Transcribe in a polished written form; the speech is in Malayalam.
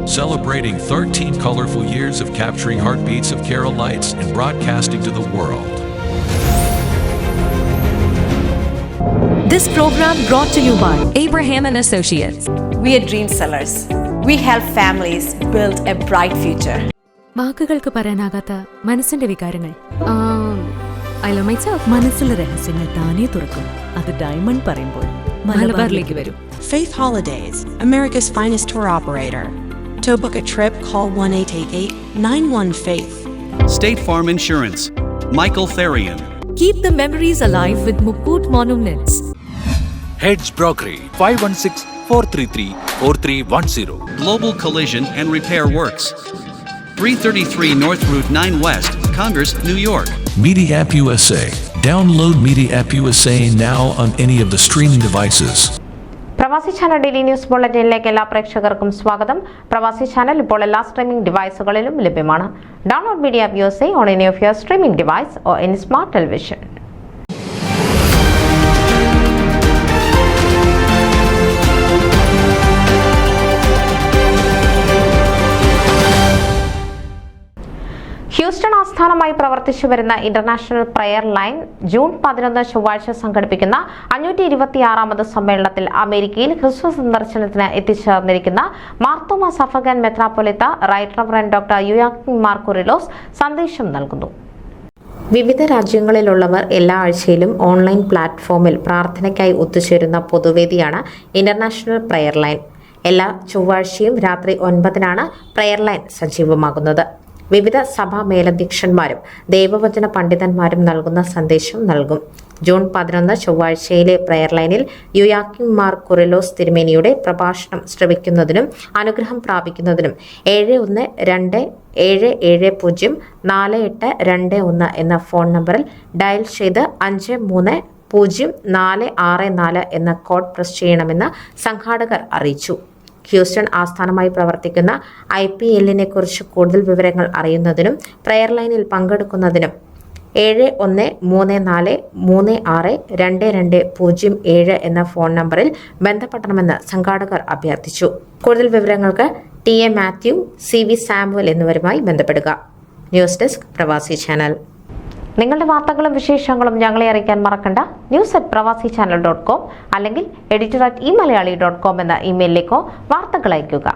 celebrating 13 colorful years of capturing heartbeats of Kerala lights and broadcasting to the world. This program brought to you by Abraham and Associates. We are dream sellers. We help families build a bright future. വാക്കുകൾക്ക് പറയാനാകാത്ത മനസ്സിന്റെ വികാരങ്ങൾ. I love myself. മനസ്സിലെ രഹസ്യങ്ങൾ താനേ തുറക്കും. അത് ഡയമണ്ട് പറയുമ്പോൾ മലബാറിലേക്ക് വരും. Faith Holidays, America's finest tour operator. To book a trip, call 1-888-91-FAITH. State Farm Insurance, Michael Therian. Keep the memories alive with Mukut Monuments. Heads Brokery 516-433-4310. Global Collision and Repair Works, 333 North Route 9 West, Congress, New York. Media App USA. Download Media App USA now on any of the streaming devices. പ്രവാസി ചാനൽ ഡെയിലി ന്യൂസ് ബുള്ളറ്റിനിലേക്ക് എല്ലാ പ്രേക്ഷകർക്കും സ്വാഗതം. പ്രവാസി ചാനൽ ഇപ്പോൾ എല്ലാ സ്ട്രീമിംഗ് ഡിവൈസുകളിലും ലഭ്യമാണ്. Download media app USA on any of your streaming device or any smart television. Houston ആസ്ഥാനമായി പ്രവർത്തിച്ചു വരുന്ന ഇന്റർനാഷണൽ പ്രയർ ലൈൻ ജൂൺ 11 ചൊവ്വാഴ്ച സംഘടിപ്പിക്കുന്ന 526ാമത് സമ്മേളനത്തിൽ അമേരിക്കയിൽ ക്രിസ്തു സന്ദർശനത്തിന് എത്തിച്ചേർന്നിരിക്കുന്ന മാർത്തോമ സഫർഗൻ മെത്രാപ്പൊലീത്ത right reverend doctor Euyakim Mar Coorilos സന്ദേശം നൽകുന്നു. വിവിധ രാജ്യങ്ങളിലുള്ളവർ എല്ലാ ആഴ്ചയിലും ഓൺലൈൻ പ്ലാറ്റ്ഫോമിൽ പ്രാർത്ഥനയ്ക്കായി ഒത്തുചേരുന്ന പൊതുവേദിയാണ് ഇന്റർനാഷണൽ പ്രയർ ലൈൻ. എല്ലാ ചൊവ്വാഴ്ചയും രാത്രി 9-നാണ് പ്രയർ ലൈൻ സജീവമാകുന്നത്. വിവിധ സഭാ മേലധ്യക്ഷന്മാരും ദൈവവചന പണ്ഡിതന്മാരും നൽകുന്ന സന്ദേശം നൽകും. ജൂൺ 11 ചൊവ്വാഴ്ചയിലെ പ്രയർ ലൈനിൽ യുയാക്കിം മാർ കുറിലോസ് തിരുമേനിയുടെ പ്രഭാഷണം ശ്രവിക്കുന്നതിനും അനുഗ്രഹം പ്രാപിക്കുന്നതിനും 7127704821 എന്ന ഫോൺ നമ്പറിൽ ഡയൽ ചെയ്ത് 530464 എന്ന കോഡ് പ്രസ് ചെയ്യണമെന്ന് സംഘാടകർ അറിയിച്ചു. ഹ്യൂസ്റ്റൺ ആസ്ഥാനമായി പ്രവർത്തിക്കുന്ന IPLനെ കുറിച്ച് കൂടുതൽ വിവരങ്ങൾ അറിയുന്നതിനും പ്രയർ ലൈനിൽ പങ്കെടുക്കുന്നതിനും 7134362207 എന്ന ഫോൺ നമ്പറിൽ ബന്ധപ്പെടണമെന്ന് സംഘാടകർ അഭ്യർത്ഥിച്ചു. കൂടുതൽ വിവരങ്ങൾക്ക് TA മാത്യു, CV സാമുവൽ എന്നിവരുമായി ബന്ധപ്പെടുക. ന്യൂസ് ഡെസ്ക് പ്രവാസി ചാനൽ. നിങ്ങളുടെ വാർത്തകളും വിശേഷങ്ങളും ഞങ്ങളെ അറിയിക്കാൻ മറക്കണ്ട. news@pravasichannel.com അല്ലെങ്കിൽ editor@eMalayali.com എന്ന ഇമെയിലിലേക്കോ വാർത്തകൾ അയയ്ക്കുക.